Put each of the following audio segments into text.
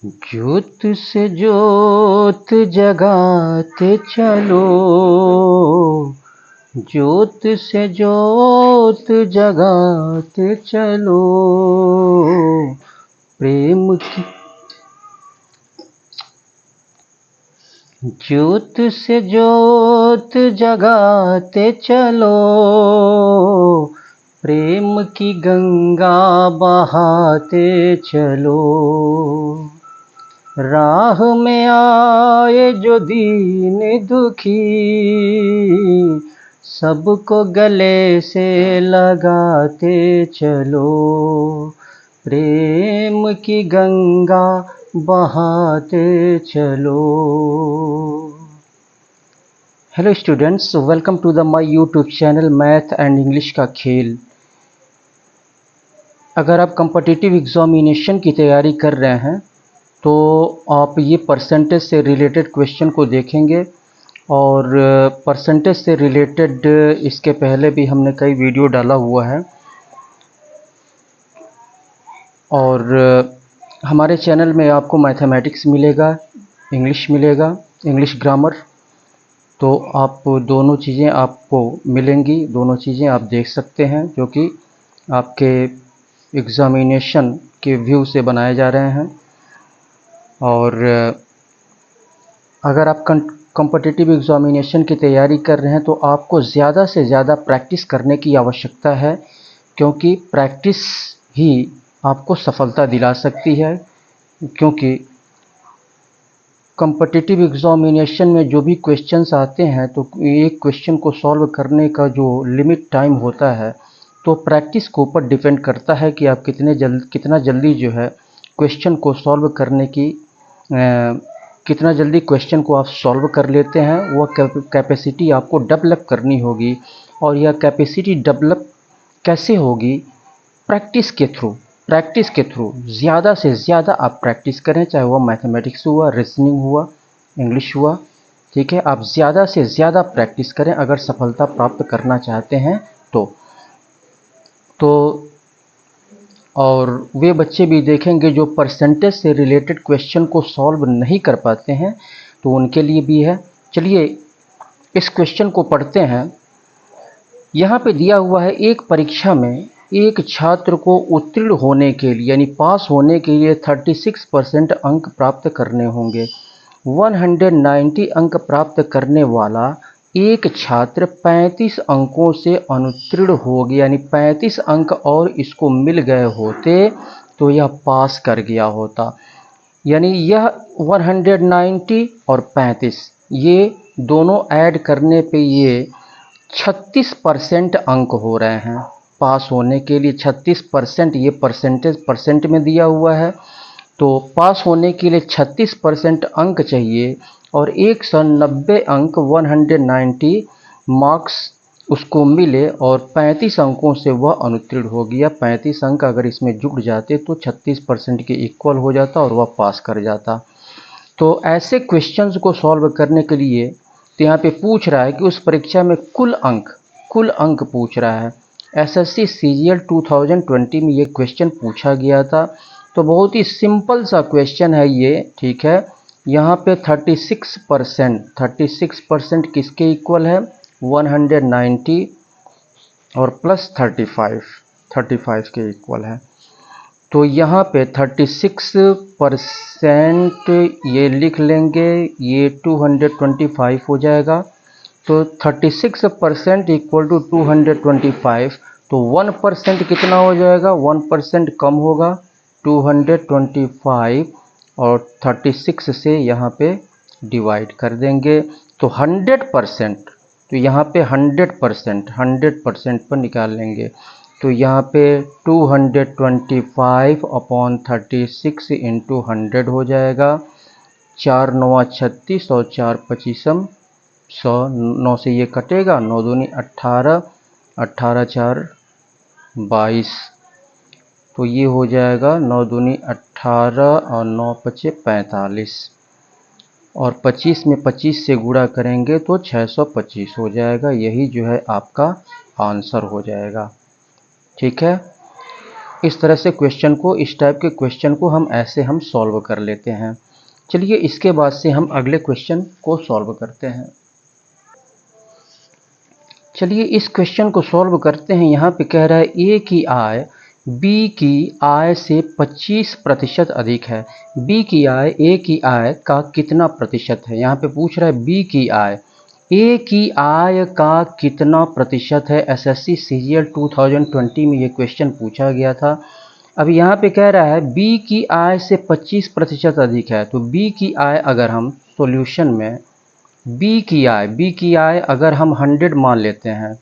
ज्योत से ज्योत जगाते चलो, ज्योत से ज्योत जगाते चलो, प्रेम की ज्योत से ज्योत जगाते चलो, प्रेम की गंगा बहाते चलो। राह में आए जो दीन दुखी, सबको गले से लगाते चलो, प्रेम की गंगा बहाते चलो। Hello students, welcome to the my YouTube channel math and English का खेल। अगर आप कॉम्पिटिटिव एग्जामिनेशन की तैयारी कर रहे हैं तो आप ये परसेंटेज से रिलेटेड क्वेश्चन को देखेंगे, और परसेंटेज से रिलेटेड इसके पहले भी हमने कई वीडियो डाला हुआ है। और हमारे चैनल में आपको मैथमेटिक्स मिलेगा, इंग्लिश मिलेगा, इंग्लिश ग्रामर। तो आप दोनों चीज़ें आपको मिलेंगी, दोनों चीज़ें आप देख सकते हैं, जो कि आपके एग्ज़ामिनेशन के व्यू से बनाए जा रहे हैं। और अगर आप कॉम्पिटिटिव एग्ज़ामिनेशन की तैयारी कर रहे हैं तो आपको ज़्यादा से ज़्यादा प्रैक्टिस करने की आवश्यकता है, क्योंकि प्रैक्टिस ही आपको सफलता दिला सकती है। क्योंकि कॉम्पिटिटिव एग्ज़ामिनेशन में जो भी क्वेश्चंस आते हैं तो एक क्वेश्चन को सॉल्व करने का जो लिमिट टाइम होता है, तो प्रैक्टिस के ऊपर डिपेंड करता है कि आप कितना जल्दी जो है क्वेश्चन को सॉल्व करने की कितना जल्दी क्वेश्चन को आप सॉल्व कर लेते हैं। वह कैपेसिटी आपको डेवलप करनी होगी, और यह कैपेसिटी डेवलप कैसे होगी? प्रैक्टिस के थ्रू ज़्यादा से ज़्यादा आप प्रैक्टिस करें, चाहे वह मैथमेटिक्स हुआ, रीजनिंग हुआ, इंग्लिश हुआ। ठीक है, आप ज़्यादा से ज़्यादा प्रैक्टिस करें अगर सफलता प्राप्त करना चाहते हैं तो और वे बच्चे भी देखेंगे जो परसेंटेज से रिलेटेड क्वेश्चन को सॉल्व नहीं कर पाते हैं, तो उनके लिए भी है। चलिए इस क्वेश्चन को पढ़ते हैं। यहाँ पे दिया हुआ है, एक परीक्षा में एक छात्र को उत्तीर्ण होने के लिए यानी पास होने के लिए 36% अंक प्राप्त करने होंगे। 190 अंक प्राप्त करने वाला एक छात्र 35 अंकों से अनुत्तीर्ण हो गया, यानी 35 अंक और इसको मिल गए होते तो यह पास कर गया होता। यानी यह 190 और 35 ये दोनों ऐड करने पे ये 36% अंक हो रहे हैं। पास होने के लिए 36%, ये परसेंट में दिया हुआ है, तो पास होने के लिए 36% अंक चाहिए, और 190 अंक 190 मार्क्स उसको मिले, और 35 अंकों से वह अनुत्तीर्ण हो गया। 35 अंक अगर इसमें जुड़ जाते तो 36% के इक्वल हो जाता और वह पास कर जाता। तो ऐसे क्वेश्चंस को सॉल्व करने के लिए तो यहाँ पे पूछ रहा है कि उस परीक्षा में कुल अंक पूछ रहा है। एसएससी सीजीएल 2020 में ये क्वेश्चन पूछा गया था। तो बहुत ही सिंपल सा क्वेश्चन है ये, ठीक है। यहाँ पे 36% किसके इक्वल है? 190 और प्लस 35 के इक्वल है। तो यहाँ पे 36% ये लिख लेंगे, ये 225 हो जाएगा। तो 36% इक्वल टू 225, तो 1% कितना हो जाएगा? 1% कम होगा, 225 और 36 से यहाँ पे डिवाइड कर देंगे तो 100%। तो यहाँ पे 100% पर निकाल लेंगे, तो यहाँ पे 225 अपॉन 36 इंटू 100 हो जाएगा। 4 9 36 और 4 25 100, 9 से ये कटेगा, 9 दूनी 18, 18 4 22, तो ये हो जाएगा 9 दूनी 18 और 9 पचे 45, और 25 में 25 से गुणा करेंगे तो 625 हो जाएगा। यही जो है आपका आंसर हो जाएगा। ठीक है, इस तरह से क्वेश्चन को, इस टाइप के क्वेश्चन को हम ऐसे हम सॉल्व कर लेते हैं। चलिए इसके बाद से हम अगले क्वेश्चन को सॉल्व करते हैं। चलिए इस क्वेश्चन को सॉल्व करते हैं। यहाँ पे कह रहा है ए की आय बी की आय से 25% अधिक है। बी की आय ए की आय का कितना प्रतिशत है? यहाँ पे पूछ रहा है बी की आय ए की आय का कितना प्रतिशत है। एसएससी सीजीएल 2020 में ये क्वेश्चन पूछा गया था। अब यहाँ पे कह रहा है बी की आय से 25% अधिक है, तो बी की आय अगर हम सॉल्यूशन में बी की आय अगर हम 100 मान लेते हैं,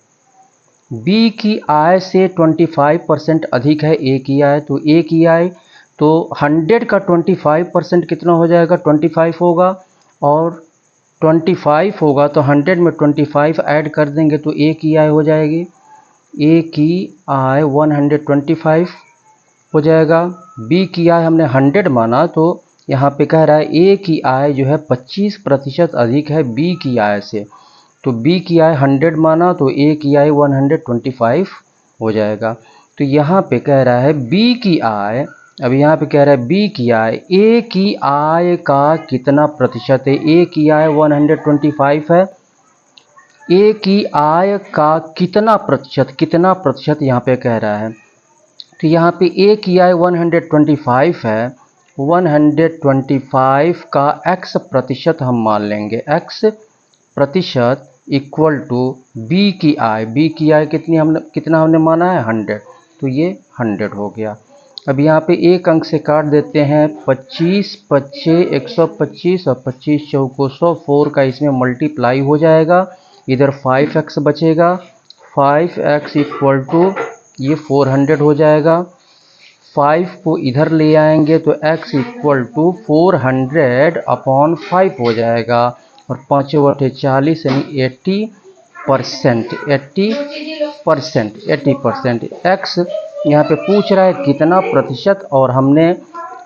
बी की आय से 25% अधिक है ए की आय, तो ए की आय तो 100 का 25% कितना हो जाएगा? 25 होगा, और 25 होगा तो 100 में 25 ऐड कर देंगे तो ए की आय हो जाएगी, ए की आय 125 हो जाएगा। बी की आय हमने 100 माना, तो यहाँ पे कह रहा है ए की आय जो है 25% अधिक है बी की आय से, तो बी की आय 100 माना तो ए की आय 125 हो जाएगा। तो यहाँ पे कह रहा है बी की आय, अब यहाँ पे कह रहा है बी की आय ए की आय का कितना प्रतिशत है? ए की आय 125 है, ए की आय का कितना प्रतिशत यहाँ पे कह रहा है। तो यहाँ पे ए की आय 125 है, 125 का x प्रतिशत हम मान लेंगे, x प्रतिशत इक्वल टू बी की आय कितना हमने माना है? 100, तो ये 100 हो गया। अब यहाँ पे एक अंक से काट देते हैं, 25 पच्चे 125 और 25 चौको 100, का इसमें मल्टीप्लाई हो जाएगा, इधर 5x बचेगा, 5x इक्वल टू ये 400 हो जाएगा। 5 को इधर ले आएंगे तो x इक्वल टू 400/5 हो जाएगा, और 5 बटे 40 यानी 80%। x यहाँ पे पूछ रहा है कितना प्रतिशत, और हमने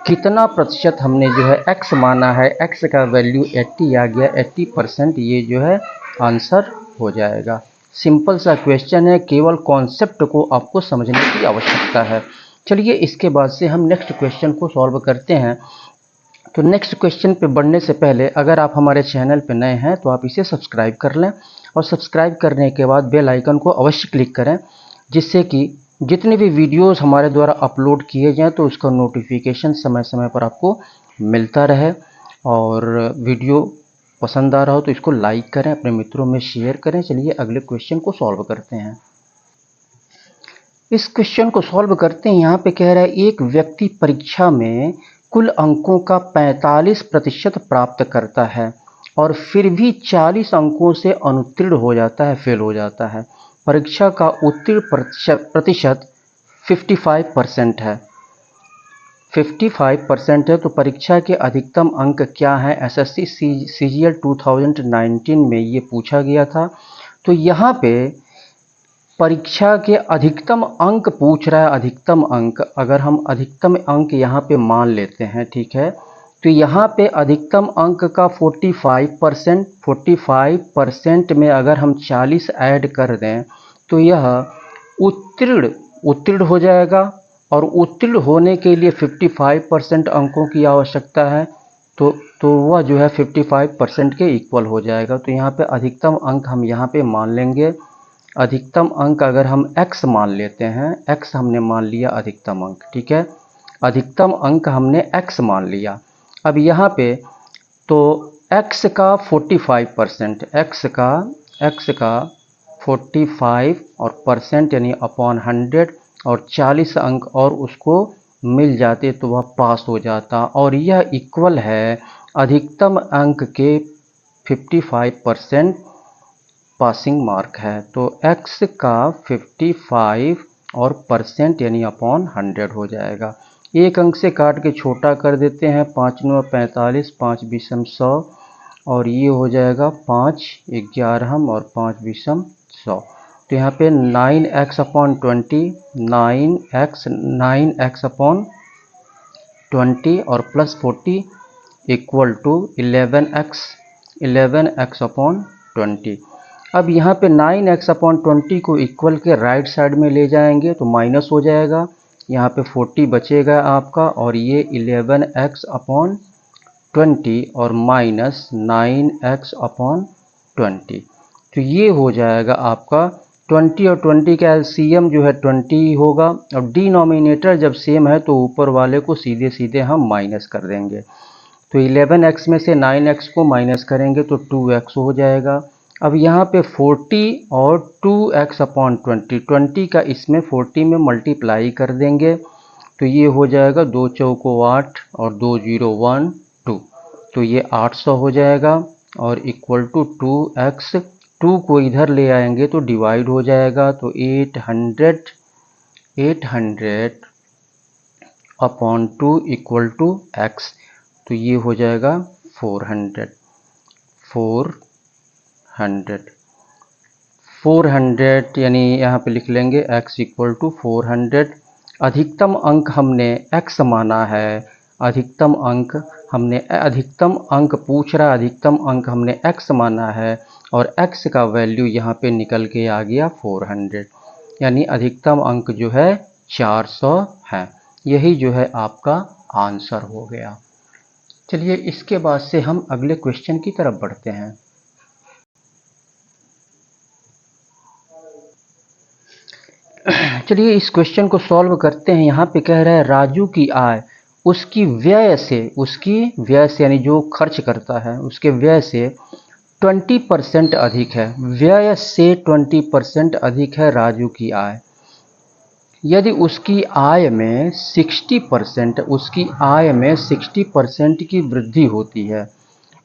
कितना प्रतिशत हमने जो है x माना है, x का वैल्यू 80 आ गया, 80%, ये जो है आंसर हो जाएगा। सिंपल सा क्वेश्चन है, केवल कॉन्सेप्ट को आपको समझने की आवश्यकता है। चलिए इसके बाद से हम नेक्स्ट क्वेश्चन को सॉल्व करते हैं। तो नेक्स्ट क्वेश्चन पे बढ़ने से पहले अगर आप हमारे चैनल पे नए हैं तो आप इसे सब्सक्राइब कर लें, और सब्सक्राइब करने के बाद बेल आइकन को अवश्य क्लिक करें, जिससे कि जितने भी वीडियोस हमारे द्वारा अपलोड किए जाएं तो उसका नोटिफिकेशन समय समय पर आपको मिलता रहे। और वीडियो पसंद आ रहा हो तो इसको लाइक करें, अपने मित्रों में शेयर करें। चलिए अगले क्वेश्चन को सॉल्व करते हैं। इस क्वेश्चन को सॉल्व करते हैं। यहाँ पे कह रहा है एक व्यक्ति परीक्षा में कुल अंकों का 45% प्राप्त करता है और फिर भी 40 अंकों से अनुत्तीर्ण हो जाता है, फेल हो जाता है। परीक्षा का उत्तीर्ण प्रतिशत 55% है, 55% है, तो परीक्षा के अधिकतम अंक क्या है? एसएससी सीजीएल 2019 में ये पूछा गया था। तो यहाँ पे परीक्षा के अधिकतम अंक पूछ रहा है। अधिकतम अंक, अगर हम अधिकतम अंक यहाँ पे मान लेते हैं, ठीक है, तो यहाँ पे अधिकतम अंक का 45% में अगर हम 40 ऐड कर दें तो यह उत्तीर्ण हो जाएगा, और उत्तीर्ण होने के लिए 55% अंकों की आवश्यकता है, तो वह जो है 55% के इक्वल हो जाएगा। तो यहाँ पे अधिकतम अंक हम यहाँ पे मान लेंगे। अधिकतम अंक अगर हम x मान लेते हैं, x हमने मान लिया अधिकतम अंक, ठीक है, अधिकतम अंक हमने x मान लिया। अब यहाँ पे तो x का 45%, x का 45 और परसेंट यानी अपॉन 100, और 40 अंक और उसको मिल जाते तो वह पास हो जाता, और यह इक्वल है अधिकतम अंक के 55% पासिंग मार्क है। तो x का 55 और परसेंट यानी अपॉन 100 हो जाएगा। एक अंक से काट के छोटा कर देते हैं, 5 9 45, 5 बीसम 100, और ये हो जाएगा 5 11 और 5 बीसम 100। तो यहाँ पे 9x/20, 9x/20 और प्लस 40 इक्वल टू 11x/20। अब यहाँ पे 9x/20 को इक्वल के राइट साइड में ले जाएंगे तो माइनस हो जाएगा, यहाँ पे 40 बचेगा आपका, और ये 11x/20 और माइनस 9x/20। तो ये हो जाएगा आपका 20 और 20 का एलसीएम जो है 20 होगा, और डिनोमिनेटर जब सेम है तो ऊपर वाले को सीधे सीधे हम माइनस कर देंगे। तो 11x में से 9x को माइनस करेंगे तो 2x हो जाएगा। अब यहाँ पे 40 और 2x/20, 20 का इसमें 40 में मल्टीप्लाई कर देंगे तो ये हो जाएगा 2 चौको 8 और 2 0 1 2, तो ये 800 हो जाएगा, और इक्वल टू 2x, 2 को इधर ले आएंगे तो डिवाइड हो जाएगा, तो 800/2 इक्वल टू x, तो ये हो जाएगा 400 यानी यहाँ पे लिख लेंगे x इक्वल टू 400। अधिकतम अंक हमने x माना है, अधिकतम अंक पूछ रहा है, अधिकतम अंक हमने x माना है, और x का वैल्यू यहाँ पे निकल के आ गया 400, यानी अधिकतम अंक जो है 400 है। यही जो है आपका आंसर हो गया। चलिए इसके बाद से हम अगले क्वेश्चन की तरफ बढ़ते हैं। चलिए इस क्वेश्चन को सॉल्व करते हैं। यहाँ पे कह रहा है राजू की आय उसकी व्यय से यानी जो खर्च करता है उसके व्यय से 20% अधिक है। व्यय से 20% अधिक है राजू की आय। यदि उसकी आय में 60% की वृद्धि होती है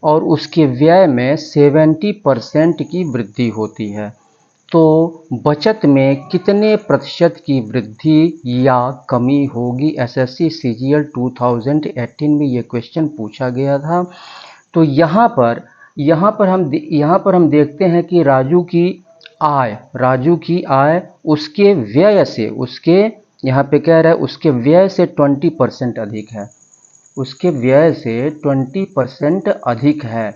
और उसके व्यय में 70% की वृद्धि होती है, तो बचत में कितने प्रतिशत की वृद्धि या कमी होगी। एसएससी सीजीएल 2018 में ये क्वेश्चन पूछा गया था। तो यहाँ पर हम देखते हैं कि राजू की आय उसके व्यय से, यहाँ पे कह रहा है उसके व्यय से 20% अधिक है, उसके व्यय से 20% अधिक है।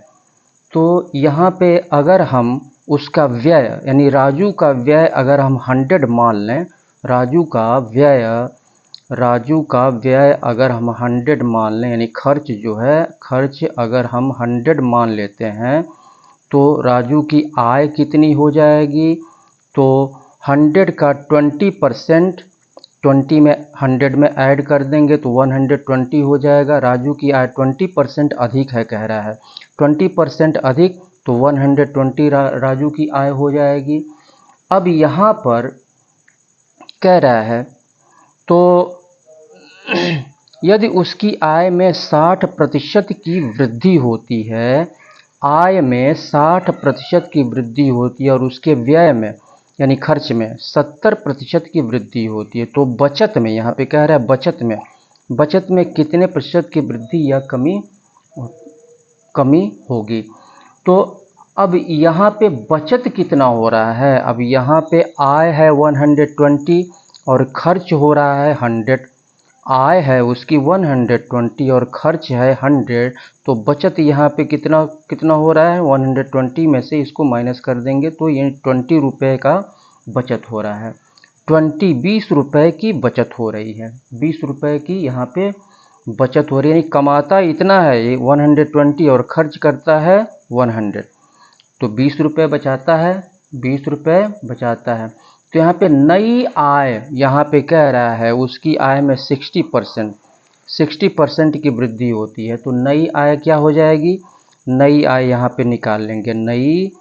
तो यहाँ पे अगर हम उसका व्यय यानी राजू का व्यय अगर हम 100 मान लें, राजू का व्यय अगर हम 100 मान लें, यानी खर्च अगर हम 100 मान लेते हैं, तो राजू की आय कितनी हो जाएगी। तो 100 का 20%, 20 में 100 में ऐड कर देंगे तो 120 हो जाएगा। राजू की आय 20% अधिक है कह रहा है, 20% अधिक तो 120 राजू की आय हो जाएगी। अब यहाँ पर कह रहा है तो यदि उसकी आय में 60% की वृद्धि होती है, आय में 60% की वृद्धि होती है और उसके व्यय में यानी खर्च में 70% की वृद्धि होती है, तो बचत में, यहाँ पे कह रहा है बचत में कितने प्रतिशत की वृद्धि या कमी होगी। तो अब यहाँ पे बचत कितना हो रहा है। अब यहाँ पे आय है 120 और खर्च हो रहा है 100। आय है उसकी 120 और खर्च है 100, तो बचत यहाँ पे कितना हो रहा है। 120 में से इसको माइनस कर देंगे तो ये 20 रुपये का बचत हो रहा है। 20 रुपये की बचत हो रही है, 20 रुपये की यहाँ पे बचत हो रही है। यानी कमाता इतना है ये 120 और खर्च करता है 100, तो 20 रुपये बचाता है, 20 रुपये बचाता है। तो यहाँ पे नई आय, यहाँ पे कह रहा है उसकी आय में 60% की वृद्धि होती है, तो नई आय क्या हो जाएगी। नई आय यहाँ पे निकाल लेंगे। नई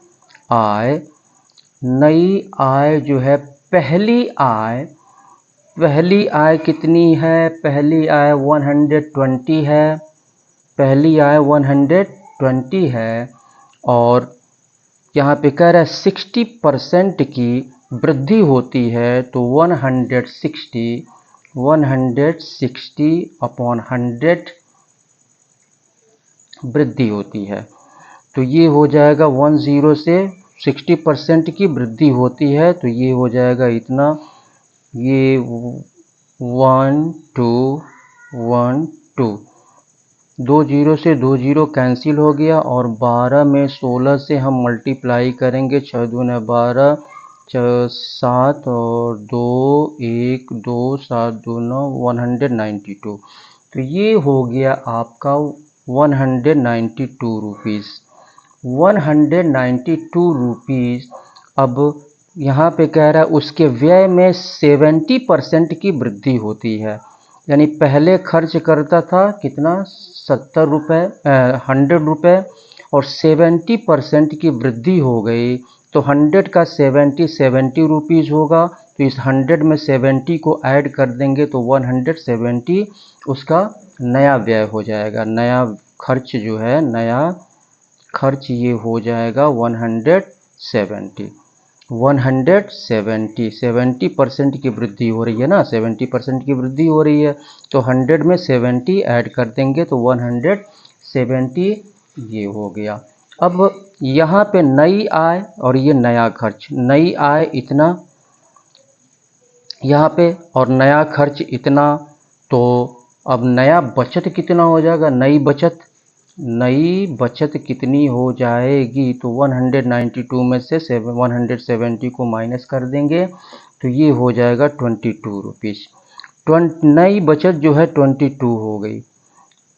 आय जो है, पहली आय कितनी है। पहली आय 120 है, पहली आय 120 है, और यहाँ पे कह रहा है 60% की वृद्धि होती है, तो 160/100 वृद्धि होती है। तो ये हो जाएगा 10 से 60% की वृद्धि होती है, तो ये हो जाएगा इतना, ये 1212, 2 0 से 2 0 कैंसिल हो गया, और 12 में 16 से हम मल्टीप्लाई करेंगे, 6 दूने 12, 7 और 2 1 2 7 2 9 192। तो ये हो गया आपका 192 रुपीज़। 192 रुपीज़। अब यहाँ पे कह रहा है उसके व्यय में 70% की वृद्धि होती है। यानी पहले खर्च करता था कितना, 70 रुपये 100 रुपये, और 70% की वृद्धि हो गई तो 100 का 70 रुपीज़ होगा। तो इस 100 में 70 को ऐड कर देंगे तो 170 उसका नया व्यय हो जाएगा। नया खर्च जो है, नया खर्च ये हो जाएगा 170। 70% की वृद्धि हो रही है ना, 70% की वृद्धि हो रही है तो 100 में 70 ऐड कर देंगे तो 170 ये हो गया। अब यहाँ पे नई आय और ये नया खर्च, नई आय इतना यहाँ पे और नया खर्च इतना, तो अब नया बचत कितना हो जाएगा, नई बचत कितनी हो जाएगी, तो 192 में से 170 को माइनस कर देंगे तो ये हो जाएगा 22 रुपीज़। नई बचत जो है 22 हो गई,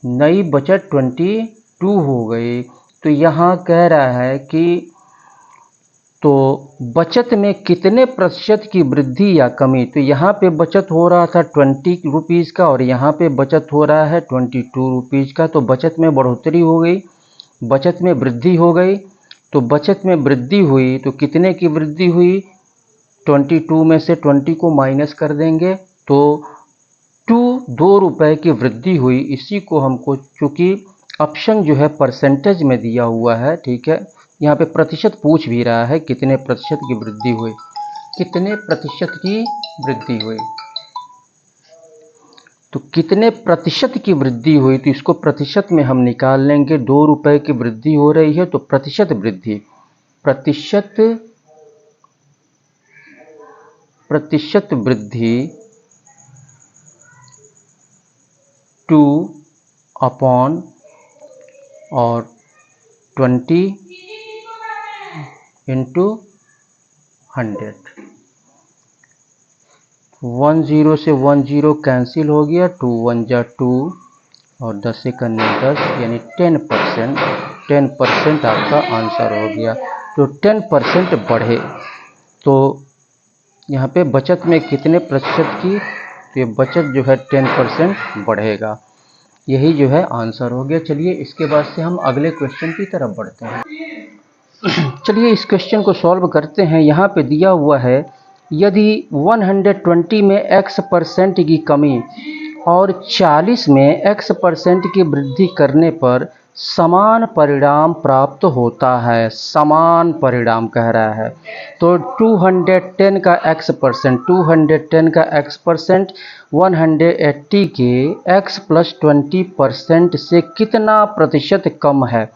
नई बचत 22 हो गई। तो यहाँ कह रहा है कि तो बचत में कितने प्रतिशत की वृद्धि या कमी, तो यहाँ पे बचत हो रहा था 20 रुपीज़ का और यहाँ पे बचत हो रहा है 22 रुपीज़ का। तो बचत में बढ़ोतरी हो गई, बचत में वृद्धि हो गई। तो बचत में वृद्धि हुई तो कितने की वृद्धि हुई, 22 में से 20 को माइनस कर देंगे तो 2 रुपये की वृद्धि हुई। इसी को हमको, चूँकि ऑप्शन जो है परसेंटेज में दिया हुआ है, ठीक है, यहाँ पे प्रतिशत पूछ भी रहा है कितने प्रतिशत की वृद्धि हुई, कितने प्रतिशत की वृद्धि हुई। तो कितने प्रतिशत की वृद्धि हुई, तो इसको प्रतिशत में हम निकाल लेंगे। 2 रुपये की वृद्धि हो रही है तो प्रतिशत वृद्धि, प्रतिशत वृद्धि 2 अपॉन और 20 इंटू 100। 10 से 10 कैंसिल हो गया, 2 1 जा 2 और 10 से करने 10 यानी 10% आपका आंसर हो गया। तो 10% बढ़े तो यहाँ पे बचत में कितने प्रतिशत की, तो ये बचत जो है 10% बढ़ेगा। यही जो है आंसर हो गया। चलिए इसके बाद से हम अगले क्वेश्चन की तरफ बढ़ते हैं। चलिए इस क्वेश्चन को सॉल्व करते हैं। यहाँ पे दिया हुआ है यदि 120 में x% की कमी और 40 में x% की वृद्धि करने पर समान परिणाम प्राप्त होता है, समान परिणाम कह रहा है। तो 210 का x%, 210 का x% 180 के x + 20% से कितना प्रतिशत कम है।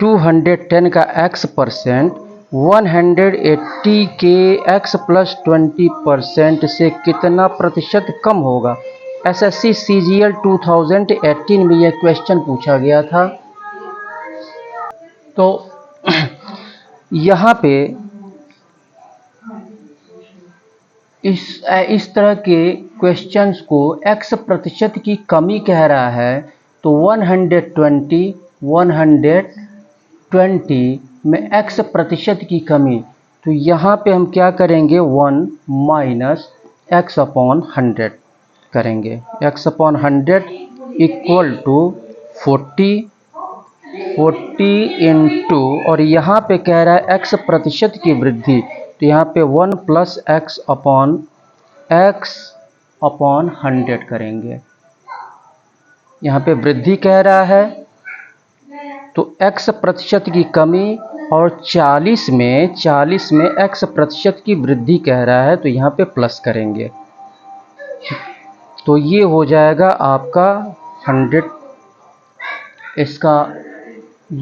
210 का x% 180 के x + 20% से कितना प्रतिशत कम होगा। SSC CGL 2018 में यह क्वेश्चन पूछा गया था। तो यहाँ पे इस तरह के क्वेश्चंस को x% की कमी कह रहा है तो 120 में x% की कमी, तो यहाँ पे हम क्या करेंगे 1 माइनस x/100 करेंगे। x/100 इक्वल टू 40 इंटू, और यहाँ पे कह रहा है x% की वृद्धि, तो यहाँ पे 1 + x/100 करेंगे। यहाँ पे वृद्धि कह रहा है तो x% की कमी और 40 में x% की वृद्धि कह रहा है तो यहाँ पे प्लस करेंगे तो ये हो जाएगा आपका 100। इसका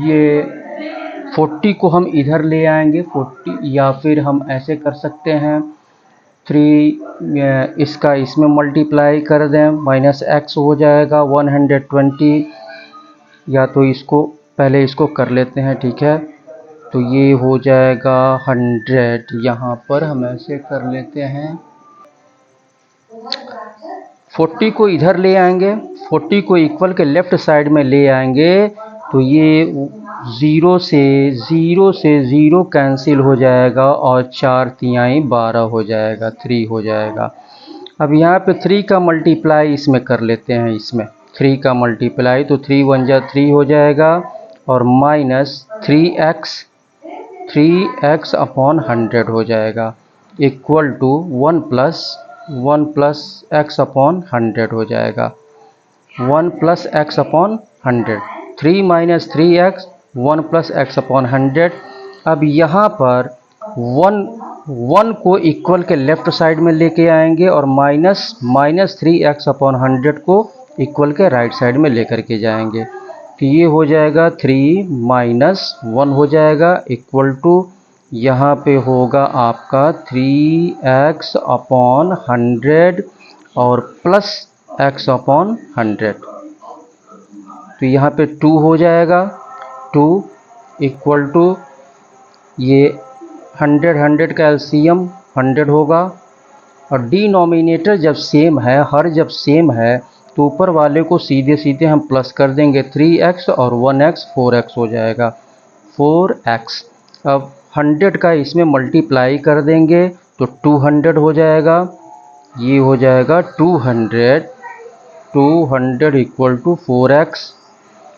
ये 40 को हम इधर ले आएंगे 40, या फिर हम ऐसे कर सकते हैं 3 इसका इसमें मल्टीप्लाई कर दें माइनस x हो जाएगा 120, या तो इसको पहले इसको कर लेते हैं, ठीक है। तो ये हो जाएगा 100। यहाँ पर हम ऐसे कर लेते हैं, 40 को इधर ले आएंगे, 40 को इक्वल के लेफ्ट साइड में ले आएंगे तो ये 0 से 0 कैंसिल हो जाएगा और 4 तिहाई 12 हो जाएगा, 3 हो जाएगा। अब यहाँ पे 3 का मल्टीप्लाई इसमें कर लेते हैं, इसमें 3 का मल्टीप्लाई, तो 3 1 जा 3 हो जाएगा और माइनस 3x अपॉन 100 हो जाएगा, equal to 1 plus x upon 100 हो जाएगा, 1 plus x upon 100, 3 minus 3x 1 plus x upon 100। अब यहाँ पर 1 को इक्वल के लेफ्ट साइड में लेके आएंगे और माइनस 3x अपॉन 100 को इक्वल के राइट साइड में लेकर के जाएंगे, तो ये हो जाएगा 3 माइनस 1 हो जाएगा, इक्वल टू यहाँ पे होगा आपका 3x अपॉन 100 और प्लस x अपॉन 100, तो यहाँ पे 2 हो जाएगा, 2 इक्वल टू ये 100 का एलसीएम 100 होगा और डिनोमिनेटर जब सेम है, हर जब सेम है तो ऊपर वाले को सीधे सीधे हम प्लस कर देंगे, 3x और 1x 4x हो जाएगा, 4x। अब 100 का इसमें मल्टीप्लाई कर देंगे तो 200 हो जाएगा, ये हो जाएगा 200 इक्वल टू 4x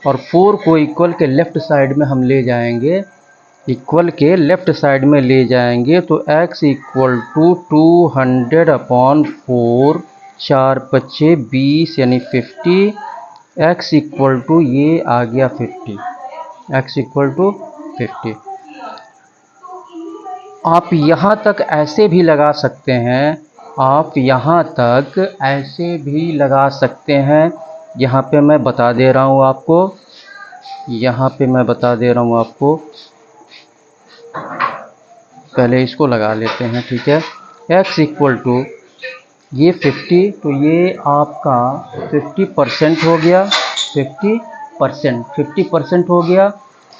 और 4 को इक्वल के लेफ़्ट साइड में हम ले जाएंगे, इक्वल के लेफ़्ट साइड में ले जाएंगे तो x इक्वल टू 200 अपॉन 4, 4 पच्चे 20 यानी 50, x इक्वल टू ये आ गया 50, x इक्वल टू 50। आप यहाँ तक ऐसे भी लगा सकते हैं, आप यहाँ तक ऐसे भी लगा सकते हैं, यहाँ पे मैं बता दे रहा हूँ आपको, यहाँ पे मैं बता दे रहा हूँ आपको, पहले इसको लगा लेते हैं, ठीक है। x इक्वल टू ये 50, तो ये आपका 50% हो गया, 50% हो गया।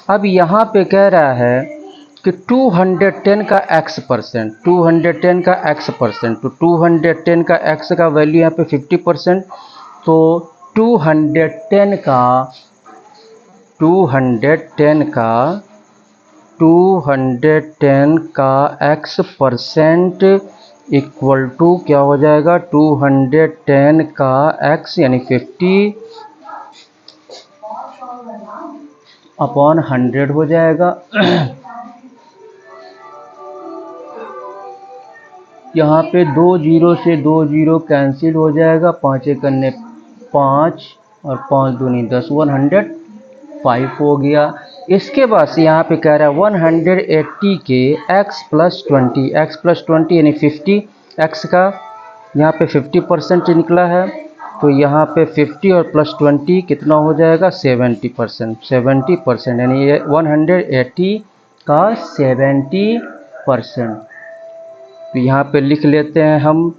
अब यहाँ पे कह रहा है कि 210 का x परसेंट, 210 का x परसेंट, तो 210 का x का वैल्यू यहाँ पे 50%, तो 210 का x परसेंट इक्वल टू क्या हो जाएगा, 210 का x यानी 50 अपॉन 100 हो जाएगा। यहाँ पे 2 0 से 2 0 कैंसिल हो जाएगा, 5 एक अन्य 5 और 5 दूनी 10, 105 हो गया। इसके बाद से यहाँ पे कह रहा है 180 के x प्लस 20 यानी 50, x का यहाँ पे 50% निकला है, तो यहाँ पे 50 और प्लस 20 कितना हो जाएगा, 70% यानी ये 180 का 70%। तो यहाँ पे लिख लेते हैं हम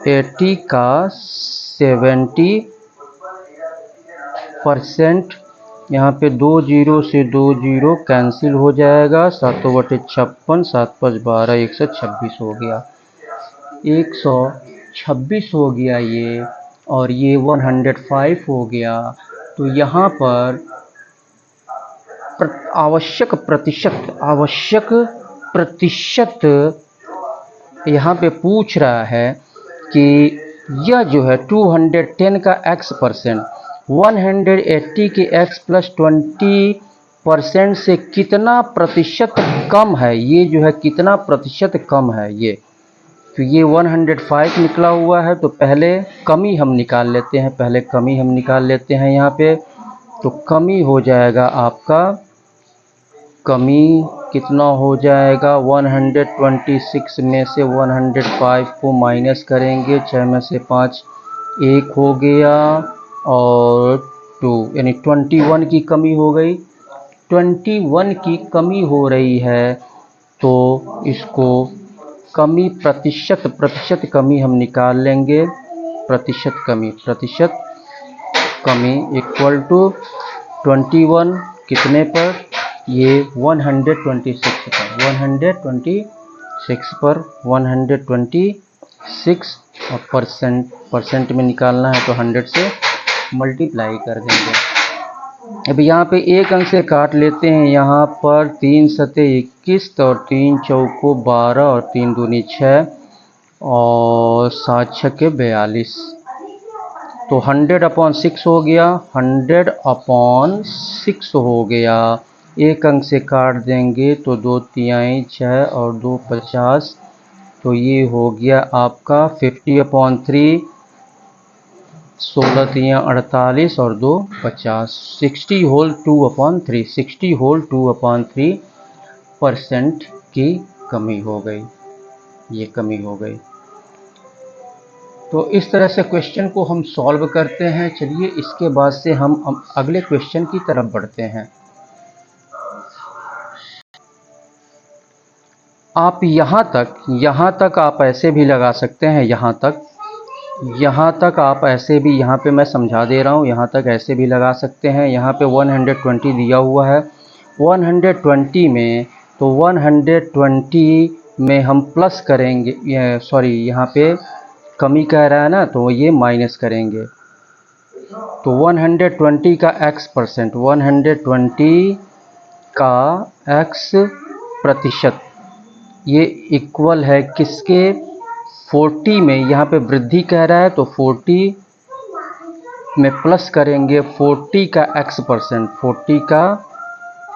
180 का 70%, यहाँ पे 2 0 से 2 0 कैंसिल हो जाएगा, 7/56, 7 5 12, 126 हो गया, 126 हो गया ये, और ये 105 हो गया। तो यहाँ पर आवश्यक प्रतिशत यहाँ पे पूछ रहा है कि यह जो है 210 का x परसेंट 180 के x प्लस 20% से कितना प्रतिशत कम है, ये जो है कितना प्रतिशत कम है ये, तो ये 105 निकला हुआ है, तो पहले कमी हम निकाल लेते हैं, यहाँ पे तो कमी हो जाएगा आपका, कमी कितना हो जाएगा, 126 में से 105 को माइनस करेंगे, 6 में से 5 1 हो गया और 2 यानी 21 की कमी हो गई, 21 की कमी हो रही है, तो इसको कमी प्रतिशत कमी हम निकाल लेंगे, प्रतिशत कमी इक्वल टू 21 कितने पर, ये 126 पर 126 और परसेंट में निकालना है तो 100 से मल्टीप्लाई कर देंगे। अब यहाँ पे एक अंक से काट लेते हैं। यहाँ पर 3 सते 21 और 3 चौको 12 और 3 दूनी 6 और 7 छक्के 42, तो 100/6 हो गया, 100/6 हो गया। एक अंक से काट देंगे तो 2 तिहाई 6 और 2 50, तो ये हो गया आपका 50/3, 16 तिहाई 48 और 2 50, 60 होल 2/3, 60 होल 2/3% की कमी हो गई, ये कमी हो गई। तो इस तरह से क्वेश्चन को हम सॉल्व करते हैं। चलिए इसके बाद से हम अगले क्वेश्चन की तरफ बढ़ते हैं। आप यहाँ तक आप ऐसे भी लगा सकते हैं, यहाँ तक आप ऐसे भी, यहाँ पे मैं समझा दे रहा हूँ, यहाँ तक ऐसे भी लगा सकते हैं। यहाँ पे 120 दिया हुआ है, 120 में तो 120 में हम प्लस करेंगे, सॉरी यहाँ पे कमी कह रहा है ना, तो ये माइनस करेंगे। तो 120 का x%, 120 का x%, ये इक्वल है किसके, 40 में। यहाँ पे वृद्धि कह रहा है तो 40 में प्लस करेंगे 40 का x%,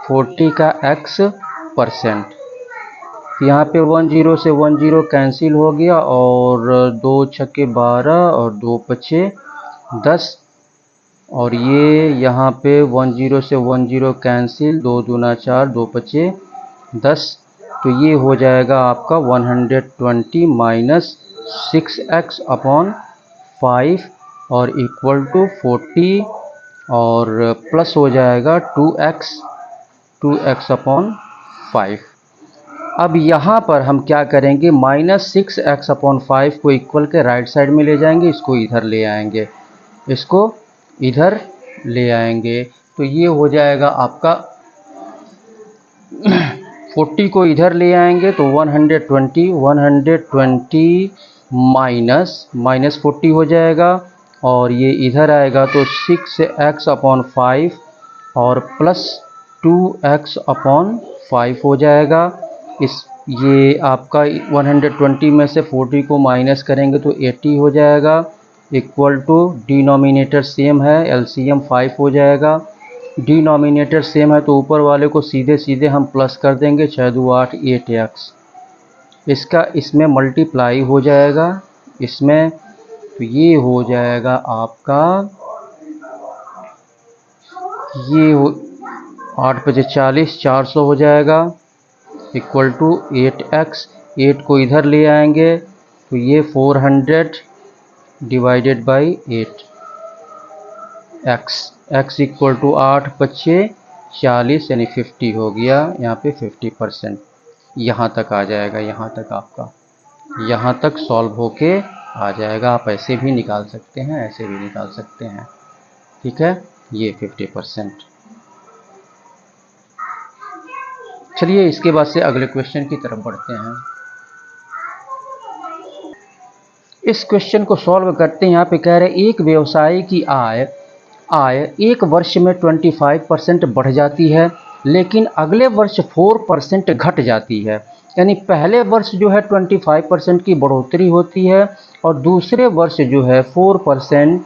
40 का x%। यहाँ पे 10 से 10 कैंसिल हो गया और 2 छक्के 12 और 2 पचे 10, और ये यहाँ पे 10 से 10 कैंसिल, 2 दूना 4, 2 पचे 10, तो ये हो जाएगा आपका 120 माइनस 6x/5 और इक्वल टू 40 और प्लस हो जाएगा 2x/5। अब यहाँ पर हम क्या करेंगे, माइनस 6x/5 को इक्वल के राइट साइड में ले जाएंगे, इसको इधर ले आएंगे, तो ये हो जाएगा आपका 40 को इधर ले आएंगे तो 120 माइनस 40 हो जाएगा, और ये इधर आएगा तो 6x/5 और प्लस 2x/5 हो जाएगा। ये आपका 120 में से 40 को माइनस करेंगे तो 80 हो जाएगा, इक्वल टू डिनोमिनेटर सेम है, एलसीएम 5 हो जाएगा। डिनोमिनेटर सेम है तो ऊपर वाले को सीधे हम प्लस कर देंगे, 6 2 8 8x, इसका इसमें मल्टीप्लाई हो जाएगा इसमें, तो ये हो जाएगा आपका, ये 8 × 40 400 हो जाएगा, इक्वल टू 8x, 8 को इधर ले आएंगे तो ये 400 divided by 8x equal to 8 × 5 40 यानी 50 हो गया। यहाँ पे 50% यहाँ तक आ जाएगा, यहाँ तक आपका यहाँ तक सॉल्व होके आ जाएगा। आप ऐसे भी निकाल सकते हैं, ऐसे भी निकाल सकते हैं, ठीक है, ये 50%। चलिए इसके बाद से अगले क्वेश्चन की तरफ बढ़ते हैं। इस क्वेश्चन को सॉल्व करते हैं। यहाँ पे कह रहे हैं एक व्यवसायी की आय एक वर्ष में 25% बढ़ जाती है, लेकिन अगले वर्ष 4% घट जाती है। यानी पहले वर्ष जो है 25% की बढ़ोतरी होती है और दूसरे वर्ष जो है 4%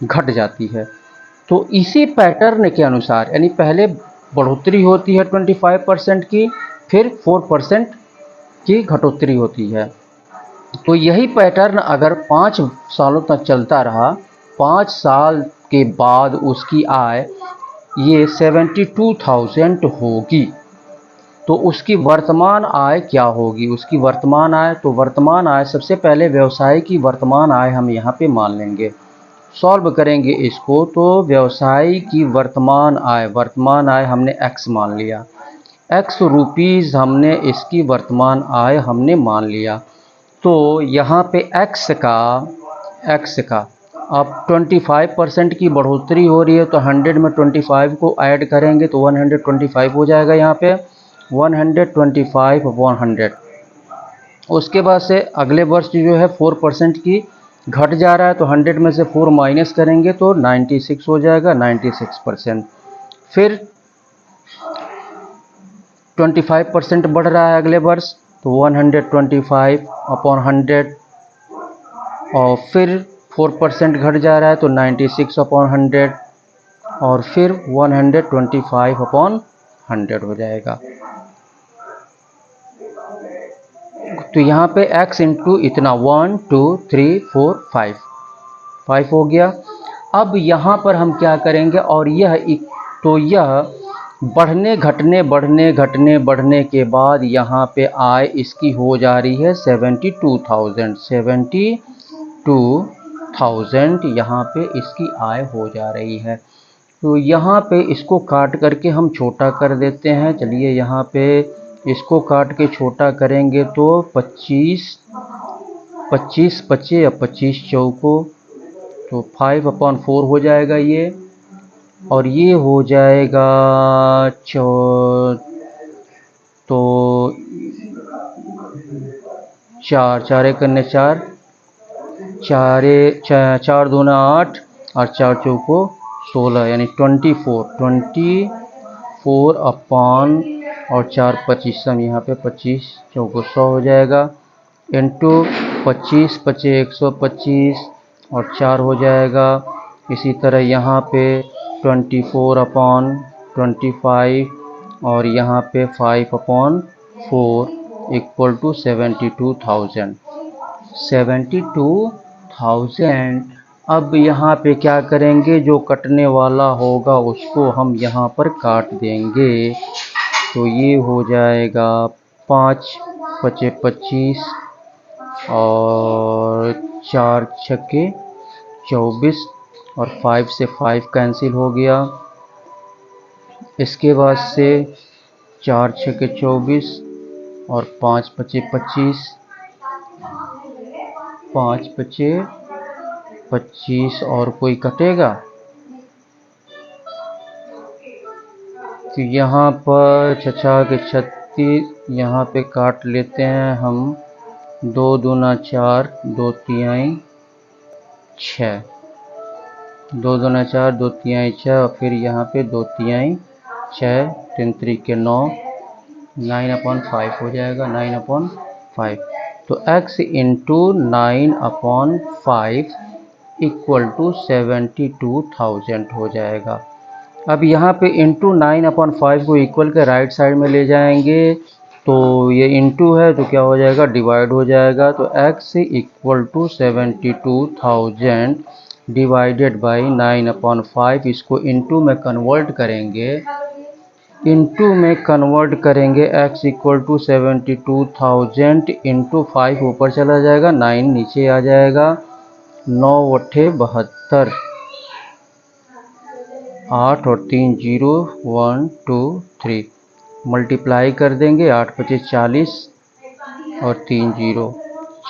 घट जाती है। तो इसी पैटर्न के अनुसार, यानी पहले बढ़ोतरी होती है 25% की, फिर 4% की घटोतरी होती है। तो यही पैटर्न अगर 5 सालों तक चलता रहा, 5 साल के बाद उसकी आय ये 72,000 होगी, तो उसकी वर्तमान आय क्या होगी, उसकी वर्तमान आय, तो वर्तमान आय सबसे पहले व्यवसाय की वर्तमान आय हम यहाँ पे मान लेंगे। सॉल्व करेंगे इसको तो व्यवसाय की वर्तमान आय हमने x मान लिया, x रुपीज़ हमने इसकी वर्तमान आय हमने मान लिया। तो यहाँ पे x का x का। अब 25% की बढ़ोतरी हो रही है तो 100 में 25 को ऐड करेंगे तो 125 हो जाएगा यहाँ पे 125/100। उसके बाद से अगले वर्ष जो है 4% की घट जा रहा है तो 100 में से 4 माइनस करेंगे तो 96 हो जाएगा 96%। फिर 25% बढ़ रहा है अगले वर्ष तो 125/100 और फिर 4% घट जा रहा है तो 96/100 और फिर 125/100 हो जाएगा। तो यहाँ पे x इंटू इतना 1 2 3 4 5 हो गया। अब यहाँ पर हम क्या करेंगे और यह तो यह बढ़ने घटने के बाद यहाँ पे आय इसकी हो जा रही है 72,000 यहाँ पे इसकी आय हो जा रही है। तो यहाँ पे इसको काट करके हम छोटा कर देते हैं। चलिए यहाँ पे इसको काट के छोटा करेंगे तो 25 बचे या 25 चौको तो 5/4 हो जाएगा ये, और ये हो जाएगा तो 4 करने 4 4 दूना 8 और 4 चौको 16 यानी 24 अपॉन और 4 25 यहाँ पे 25 चौको 100 हो जाएगा इंटू 25 बचे 125 और 4 हो जाएगा। इसी तरह यहाँ पे 24/25 और यहाँ पे 5/4 इक्वल टू 72,000। अब यहाँ पे क्या करेंगे, जो कटने वाला होगा उसको हम यहाँ पर काट देंगे तो ये हो जाएगा 5 बचे 25 और 4 छक्के 24 और 5 से 5 कैंसिल हो गया। इसके बाद से 4 छक्के 24 और 5 बचे 25 5 बचे 25 और कोई कटेगा तो यहाँ पर 6 के 36 यहाँ पे काट लेते हैं हम। 2 दूना 4 2 तिहाई 6 2 दूना 4 2 तिहाई 6 और फिर यहाँ पे 2 तिहाई 6 3 3 9 9/5 हो जाएगा 9/5। तो x इंटू 9/5 इक्वल टू 72,000 हो जाएगा। अब यहाँ पे इंटू 9/5 को इक्वल के राइट साइड में ले जाएंगे तो ये इंटू है तो क्या हो जाएगा, डिवाइड हो जाएगा। तो x equal to 72,000 divided by 9/5। इसको इंटू में कन्वर्ट करेंगे x इक्वल टू 72,000 इंटू 5 ऊपर चला जाएगा 9 नीचे आ जाएगा 9 8 72 8 और 3 0 1 2 3 मल्टीप्लाई कर देंगे 8 5 40 और 3 0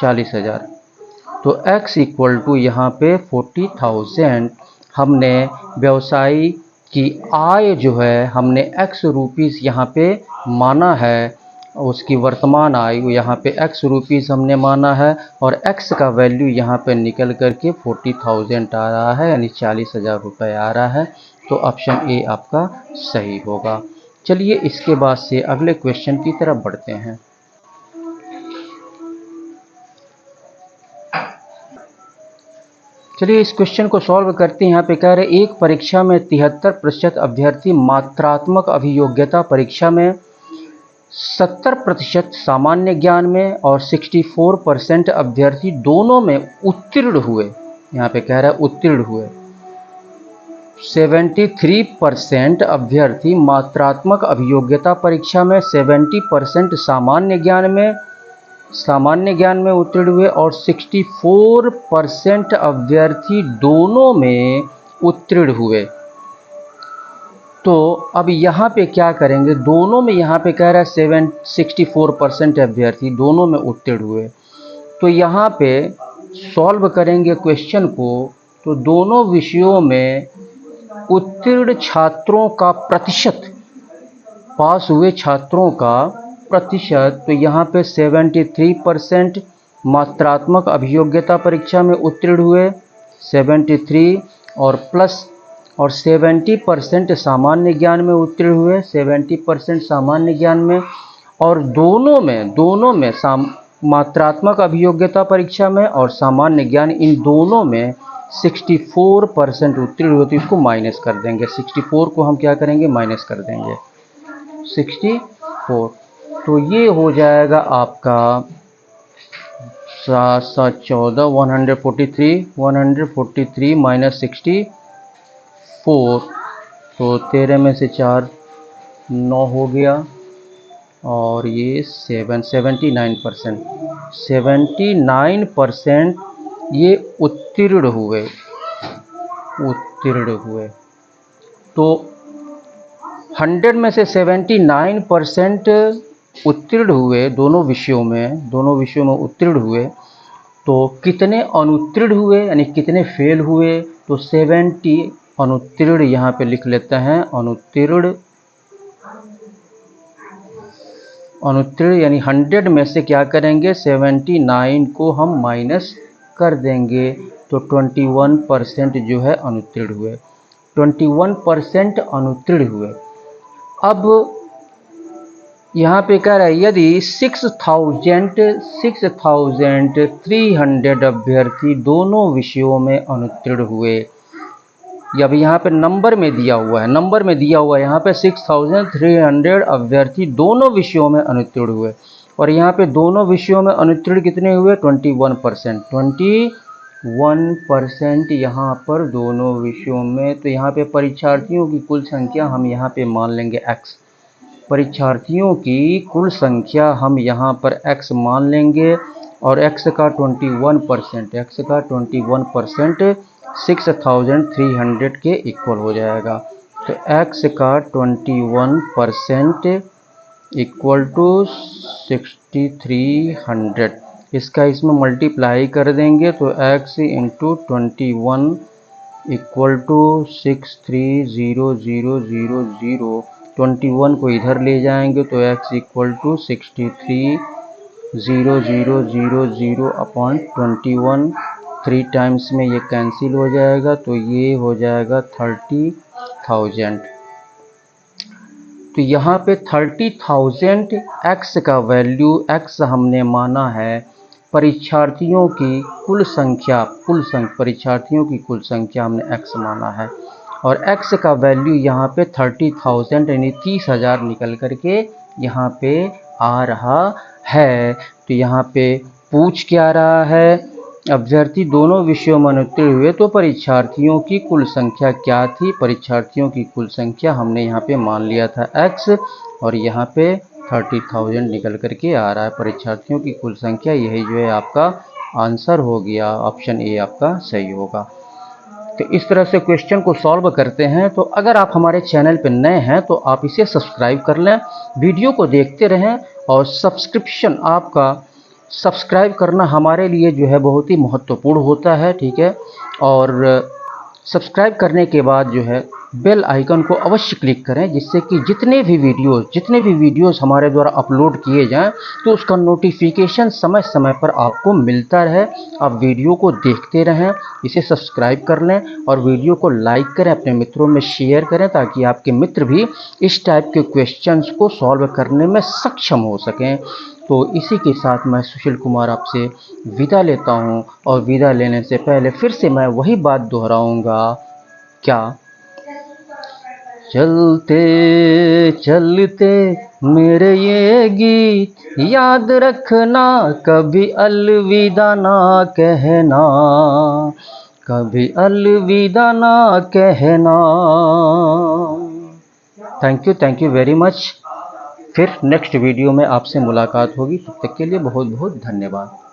40,000। तो x इक्वल टू यहाँ पे 40,000 हमने व्यवसायी की आय जो है हमने x रुपीज़ यहाँ पे माना है, उसकी वर्तमान आय यहाँ पे x रुपीज़ हमने माना है और x का वैल्यू यहाँ पे निकल करके 40,000 आ रहा है यानी 40,000 रुपये आ रहा है। तो ऑप्शन ए आपका सही होगा। चलिए इसके बाद से अगले क्वेश्चन की तरफ बढ़ते हैं। चलिए इस क्वेश्चन को सॉल्व करते हैं। यहाँ पे कह रहे एक परीक्षा में 73% अभ्यर्थी मात्रात्मक अभियोग्यता परीक्षा में, 70% सामान्य ज्ञान में और 64% अभ्यर्थी दोनों में उत्तीर्ण हुए। यहाँ पे कह रहा है उत्तीर्ण हुए। 73% अभ्यर्थी मात्रात्मक अभियोग्यता परीक्षा में, 70% सामान्य ज्ञान में उत्तीर्ण हुए और 64% अभ्यर्थी दोनों में उत्तीर्ण हुए। तो अब यहाँ पे क्या करेंगे, दोनों में यहाँ पे कह रहा है 64% अभ्यर्थी दोनों में उत्तीर्ण हुए। तो यहाँ पे सॉल्व करेंगे क्वेश्चन को तो दोनों विषयों में उत्तीर्ण छात्रों का प्रतिशत, पास हुए छात्रों का प्रतिशत, तो यहाँ पे 73% मात्रात्मक अभियोग्यता परीक्षा में उत्तीर्ण हुए, 73 और प्लस और 70% सामान्य ज्ञान में उत्तीर्ण हुए, 70% सामान्य ज्ञान में, और दोनों में मात्रात्मक अभियोग्यता परीक्षा में और सामान्य ज्ञान, इन दोनों में 64% उत्तीर्ण हुए। तो इसको माइनस कर देंगे, 64 को हम क्या करेंगे, माइनस कर देंगे 64। तो ये हो जाएगा आपका 7 7 14 143 माइनस 64, तो 13 में से 4 9 हो गया, और ये 79% ये उत्तीर्ण हुए। तो 100 में से 79% उत्तीर्ण हुए, दोनों विषयों में उत्तीर्ण हुए। तो कितने अनुत्तीर्ण हुए, यानी कितने फेल हुए, तो 70 अनुत्तीर्ण यहाँ पे लिख लेते हैं, अनुत्तीर्ण यानी 100 में से क्या करेंगे, 79 को हम माइनस कर देंगे, तो 21% जो है अनुत्तीर्ण हुए, 21% अनुत्तीर्ण हुए। अब यहाँ पे कह रहा है यदि 6,300 अभ्यर्थी दोनों विषयों में अनुत्तीर्ण हुए, या भी यहाँ पे नंबर में दिया हुआ है, यहाँ पे 6,300 अभ्यर्थी दोनों विषयों में अनुत्तीर्ण हुए, और यहाँ पे दोनों विषयों में अनुत्तीर्ण कितने हुए, 21% यहाँ पर दोनों विषयों में। तो यहाँ पे परीक्षार्थियों की कुल संख्या हम यहाँ पे मान लेंगे x, परीक्षार्थियों की कुल संख्या हम यहाँ पर x मान लेंगे, और x का 21% 6,300 के इक्वल हो जाएगा। तो x का 21% इक्वल टू 6,300, इसका इसमें मल्टीप्लाई कर देंगे, तो x इंटू 21 इक्वल टू 6,300,000, 21 को इधर ले जाएंगे तो x equal to 63,000 upon 21, 3 times में ये कैंसिल हो जाएगा, तो ये हो जाएगा 30,000। तो यहाँ पे 30,000 x का वैल्यू, x हमने माना है परीक्षार्थियों की कुल संख्या, परीक्षार्थियों की कुल संख्या हमने x माना है, और x का वैल्यू यहाँ पे 30,000 यानी 30,000 निकल करके यहाँ पे आ रहा है। तो यहाँ पे पूछ क्या रहा है, अभ्यर्थी दोनों विषयों में अनुत्तीर्ण हुए तो परीक्षार्थियों की कुल संख्या क्या थी, परीक्षार्थियों की कुल संख्या हमने यहाँ पे मान लिया था x, और यहाँ पे 30,000 निकल करके आ रहा है परीक्षार्थियों की कुल संख्या। यही जो है आपका आंसर हो गया, ऑप्शन ए आपका सही होगा। तो इस तरह से क्वेश्चन को सॉल्व करते हैं। तो अगर आप हमारे चैनल पर नए हैं तो आप इसे सब्सक्राइब कर लें, वीडियो को देखते रहें, और सब्सक्रिप्शन, आपका सब्सक्राइब करना हमारे लिए जो है बहुत ही महत्वपूर्ण होता है, ठीक है। और सब्सक्राइब करने के बाद जो है बेल आइकन को अवश्य क्लिक करें, जिससे कि जितने भी वीडियोस हमारे द्वारा अपलोड किए जाएं तो उसका नोटिफिकेशन समय समय पर आपको मिलता रहे। आप वीडियो को देखते रहें, इसे सब्सक्राइब कर लें और वीडियो को लाइक करें, अपने मित्रों में शेयर करें, ताकि आपके मित्र भी इस टाइप के क्वेश्चंस को सॉल्व करने में सक्षम हो सकें। तो इसी के साथ मैं सुशील कुमार आपसे विदा लेता हूं, और विदा लेने से पहले फिर से मैं वही बात दोहराऊंगा, क्या, चलते चलते मेरे ये गीत याद रखना, कभी अलविदा ना कहना, कभी अलविदा ना कहना। Thank you very much. फिर नेक्स्ट वीडियो में आपसे मुलाकात होगी, तब तक के लिए बहुत बहुत धन्यवाद।